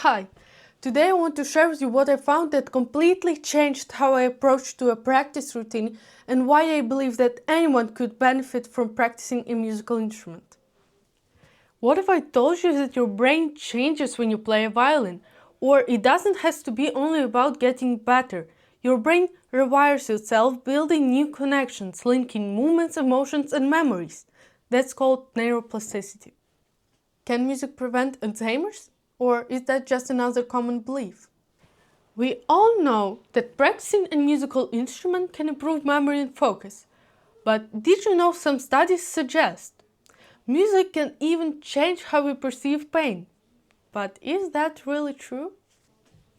Hi, today I want to share with you what I found that completely changed how I approach to a practice routine and why I believe that anyone could benefit from practicing a musical instrument. What if I told you that your brain changes when you play a violin? Or it doesn't have to be only about getting better. Your brain rewires itself, building new connections, linking movements, emotions, and memories. That's called neuroplasticity. Can music prevent Alzheimer's? Or is that just another common belief? We all know that practicing a musical instrument can improve memory and focus. But did you know some studies suggest music can even change how we perceive pain? But is that really true?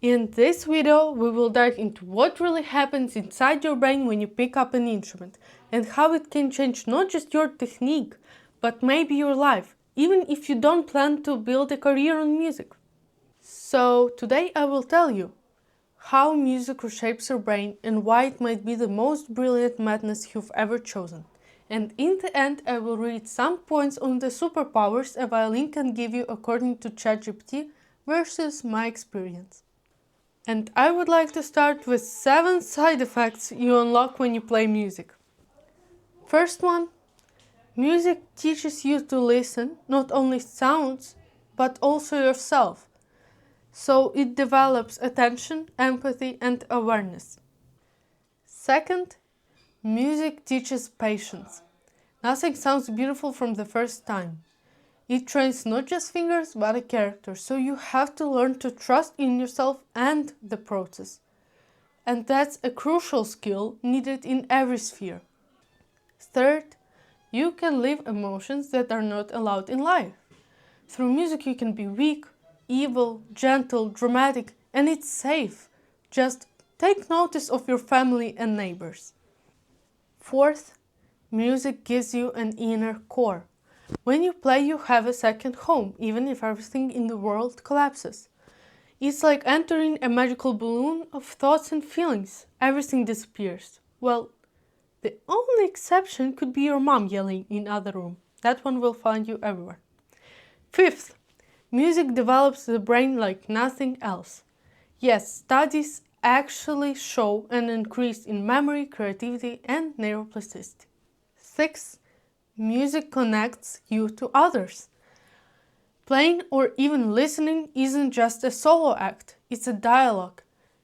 In this video, we will dive into what really happens inside your brain when you pick up an instrument and how it can change not just your technique, but maybe your life, even if you don't plan to build a career on music. So today I will tell you how music reshapes your brain and why it might be the most brilliant madness you've ever chosen. And in the end, I will read some points on the superpowers a violin can give you according to ChatGPT versus my experience. And I would like to start with 7 side effects you unlock when you play music. First one, music teaches you to listen, not only sounds, but also yourself. So it develops attention, empathy, and awareness. Second, music teaches patience. Nothing sounds beautiful from the first time. It trains not just fingers but a character, so you have to learn to trust in yourself and the process. And that's a crucial skill needed in every sphere. Third, you can live emotions that are not allowed in life. Through music you can be weak, evil, gentle, dramatic, and it's safe. Just take notice of your family and neighbors. Fourth, music gives you an inner core. When you play, you have a second home, even if everything in the world collapses. It's like entering a magical balloon of thoughts and feelings. Everything disappears. Well, the only exception could be your mom yelling in the other room. That one will find you everywhere. Fifth, music develops the brain like nothing else. Yes, studies actually show an increase in memory, creativity, and neuroplasticity. Sixth, music connects you to others. Playing or even listening isn't just a solo act, it's a dialogue.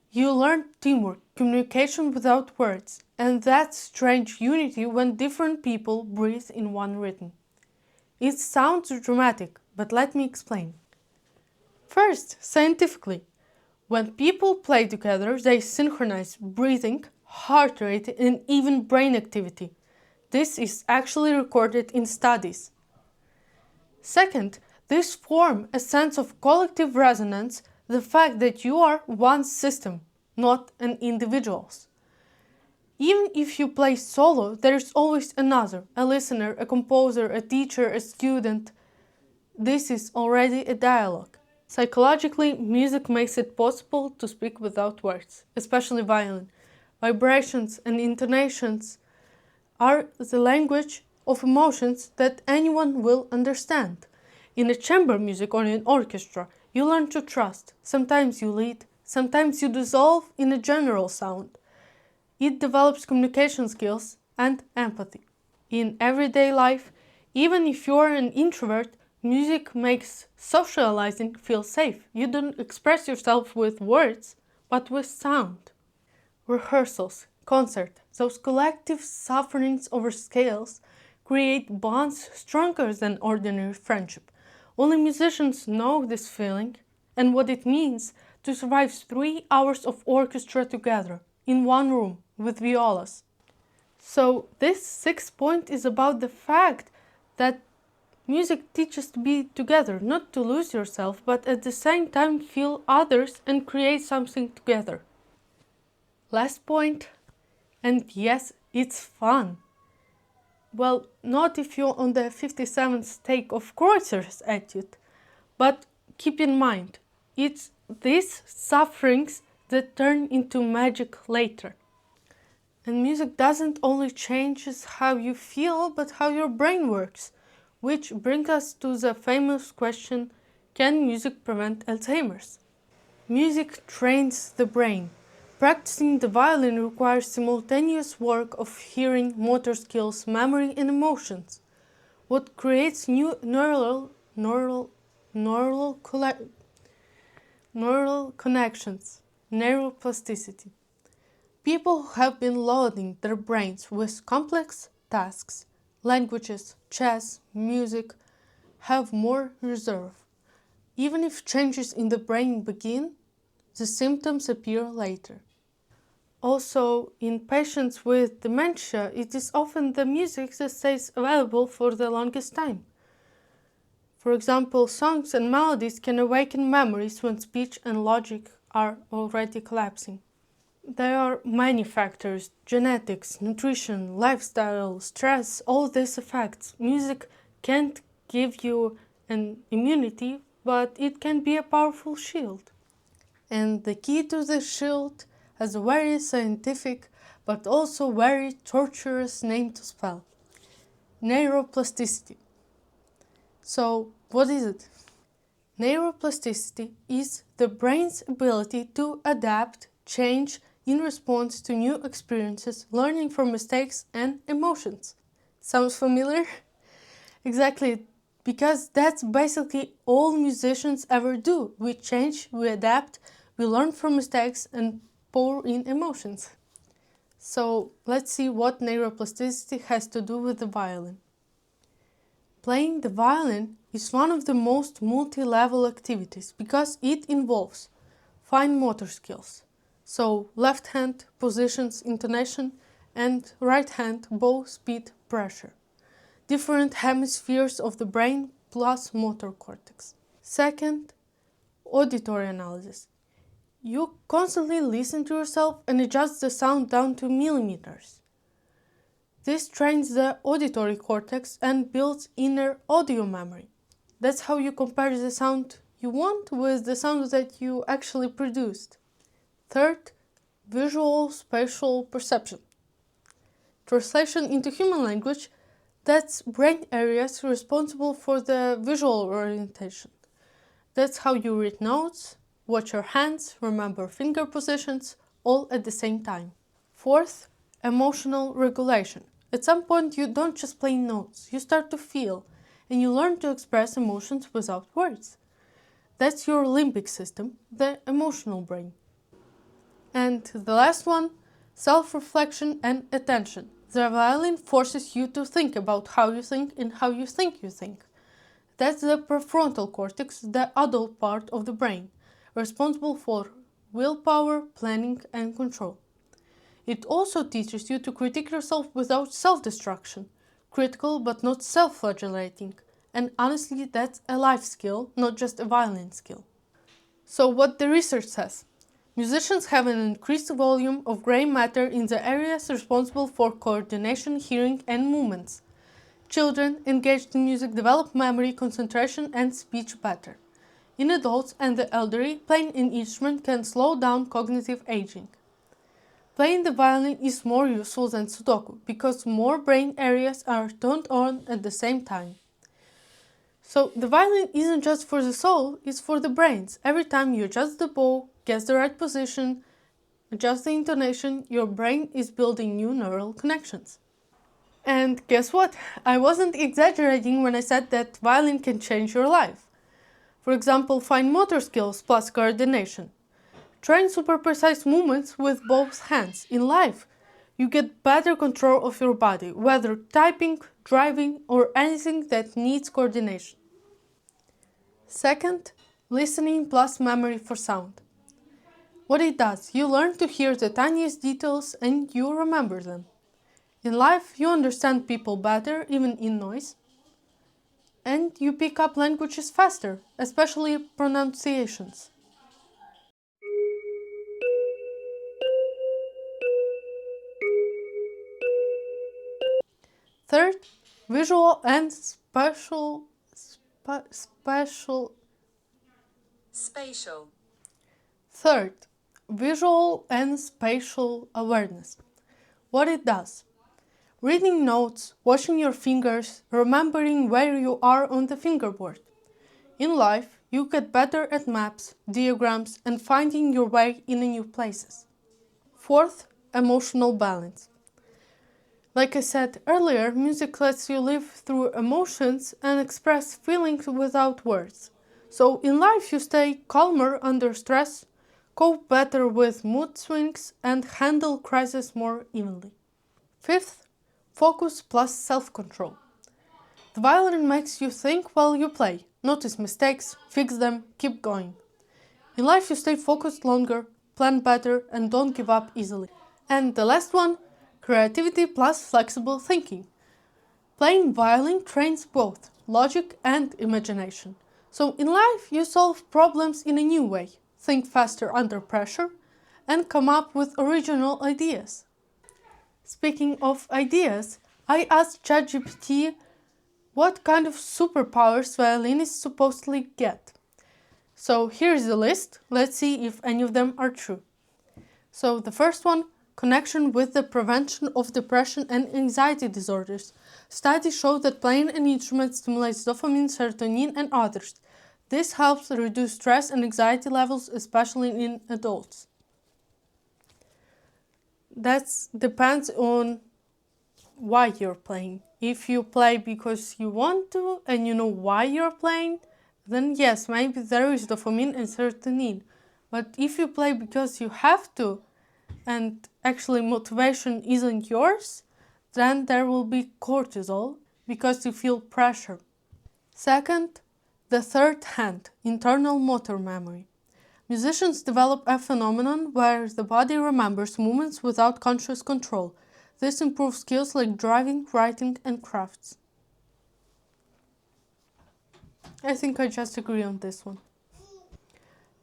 You learn teamwork, communication without words, and that strange unity when different people breathe in one rhythm. It sounds dramatic, but let me explain. First, scientifically, when people play together, they synchronize breathing, heart rate, and even brain activity. This is actually recorded in studies. Second, this forms a sense of collective resonance, the fact that you are one system, not an individual's. Even if you play solo, there is always another, a listener, a composer, a teacher, a student. This is already a dialogue. Psychologically, music makes it possible to speak without words, especially violin. Vibrations and intonations are the language of emotions that anyone will understand. In a chamber music or in an orchestra, you learn to trust. Sometimes you lead, sometimes you dissolve in a general sound. It develops communication skills and empathy. In everyday life, even if you are an introvert, music makes socializing feel safe. You don't express yourself with words, but with sound. Rehearsals, concert, those collective sufferings over scales create bonds stronger than ordinary friendship. Only musicians know this feeling and what it means to survive 3 hours of orchestra together in one room with violas. So this 6th point is about the fact that music teaches to be together, not to lose yourself, but at the same time feel others and create something together. Last point, and yes, it's fun. Well, not if you're on the 57th take of Kreuzer's attitude, but keep in mind, it's these sufferings that turn into magic later. And music doesn't only changes how you feel, but how your brain works, which brings us to the famous question, can music prevent Alzheimer's? Music trains the brain. Practicing the violin requires simultaneous work of hearing, motor skills, memory, and emotions. What creates new neural connections, neuroplasticity. People who have been loading their brains with complex tasks, languages, chess, music, have more reserve. Even if changes in the brain begin, the symptoms appear later. Also, in patients with dementia, it is often the music that stays available for the longest time. For example, songs and melodies can awaken memories when speech and logic are already collapsing. There are many factors: genetics, nutrition, lifestyle, stress, all these affects. Music can't give you an immunity, but it can be a powerful shield. And the key to the shield has a very scientific but also very torturous name to spell: neuroplasticity. So, what is it? Neuroplasticity is the brain's ability to adapt, change in response to new experiences, learning from mistakes and emotions. Sounds familiar? Exactly, because that's basically all musicians ever do. We change, we adapt, we learn from mistakes and pour in emotions. So let's see what neuroplasticity has to do with the violin. Playing the violin is one of the most multi-level activities because it involves fine motor skills, so left hand positions, intonation, and right hand bow speed, pressure, different hemispheres of the brain plus motor cortex. Second, auditory analysis. You constantly listen to yourself and adjust the sound down to millimeters. This trains the auditory cortex and builds inner audio memory. That's how you compare the sound you want with the sound that you actually produced. Third, visual spatial perception. Translation into human language, that's brain areas responsible for the visual orientation. That's how you read notes, watch your hands, remember finger positions, all at the same time. Fourth, emotional regulation. At some point, you don't just play notes, you start to feel, and you learn to express emotions without words. That's your limbic system, the emotional brain. And the last one, self-reflection and attention. The violin forces you to think about how you think and how you think you think. That's the prefrontal cortex, the adult part of the brain, responsible for willpower, planning, and control. It also teaches you to critique yourself without self-destruction, critical but not self-flagellating. And honestly, that's a life skill, not just a violin skill. So what the research says: musicians have an increased volume of gray matter in the areas responsible for coordination, hearing, and movements. Children engaged in music develop memory, concentration, and speech better. In adults and the elderly, playing an instrument can slow down cognitive aging. Playing the violin is more useful than Sudoku because more brain areas are turned on at the same time. So the violin isn't just for the soul, it's for the brains. Every time you adjust the bow, guess the right position, adjust the intonation, your brain is building new neural connections. And guess what? I wasn't exaggerating when I said that violin can change your life. For example, fine motor skills plus coordination. Train super precise movements with both hands. In life, you get better control of your body, whether typing, driving, or anything that needs coordination. Second, listening plus memory for sound. What it does, you learn to hear the tiniest details and you remember them. In life, you understand people better, even in noise, and you pick up languages faster, especially pronunciations. Third, visual and spatial. Third, visual and spatial awareness. What it does: reading notes, watching your fingers, remembering where you are on the fingerboard. In life, You get better at maps, diagrams, and finding your way in new places. Fourth, emotional balance. Like I said earlier, music lets you live through emotions and express feelings without words. So in life you stay calmer under stress, cope better with mood swings, and handle crises more evenly. Fifth, focus plus self-control. The violin makes you think while you play, notice mistakes, fix them, keep going. In life you stay focused longer, plan better, and don't give up easily. And the last one, creativity plus flexible thinking. Playing violin trains both logic and imagination. So in life you solve problems in a new way, think faster under pressure, and come up with original ideas. Speaking of ideas, I asked ChatGPT what kind of superpowers violinists supposedly get. So here's the list, let's see if any of them are true. So the first one, connection with the prevention of depression and anxiety disorders. Studies show that playing an instrument stimulates dopamine, serotonin, and others. This helps reduce stress and anxiety levels, especially in adults. That depends on why you're playing. If you play because you want to and you know why you're playing, then yes, maybe there is dopamine and serotonin. But if you play because you have to, and actually motivation isn't yours, then there will be cortisol because you feel pressure. Second, the third hand, internal motor memory. Musicians develop a phenomenon where the body remembers movements without conscious control. This improves skills like driving, writing, and crafts. I think I just agree on this one.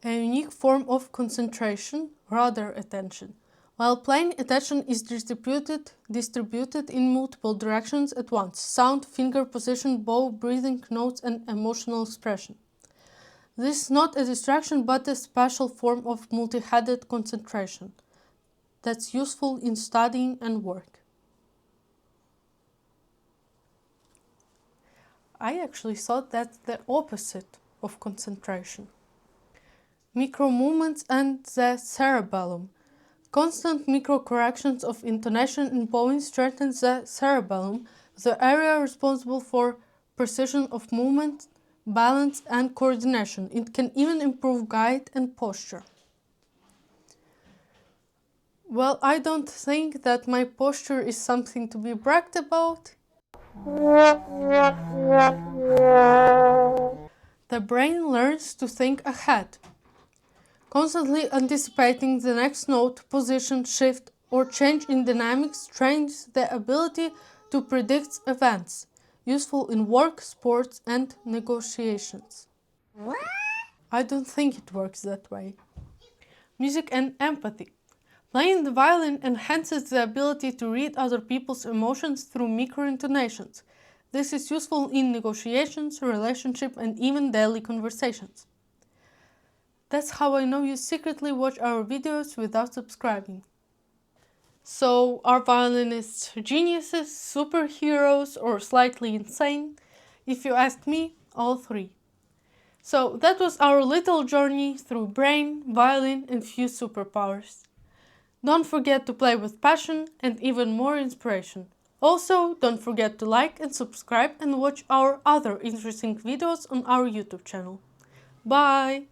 A unique form of concentration, rather attention. While playing, attention is distributed in multiple directions at once: sound, finger position, bow, breathing, notes, and emotional expression. This is not a distraction but a special form of multi-headed concentration that's useful in studying and work. I actually thought that's the opposite of concentration. Micro-movements and the cerebellum. Constant micro-corrections of intonation and bowing strengthens the cerebellum, the area responsible for precision of movement, balance, and coordination. It can even improve gait and posture. Well, I don't think that my posture is something to be bragged about. The brain learns to think ahead. Constantly anticipating the next note, position, shift, or change in dynamics trains the ability to predict events, useful in work, sports, and negotiations. What? I don't think it works that way. Music and empathy. Playing the violin enhances the ability to read other people's emotions through micro-intonations. This is useful in negotiations, relationships, and even daily conversations. That's how I know you secretly watch our videos without subscribing. So, are violinists geniuses, superheroes, or slightly insane? If you ask me, all three. So, that was our little journey through brain, violin, and few superpowers. Don't forget to play with passion and even more inspiration. Also, don't forget to like and subscribe and watch our other interesting videos on our YouTube channel. Bye!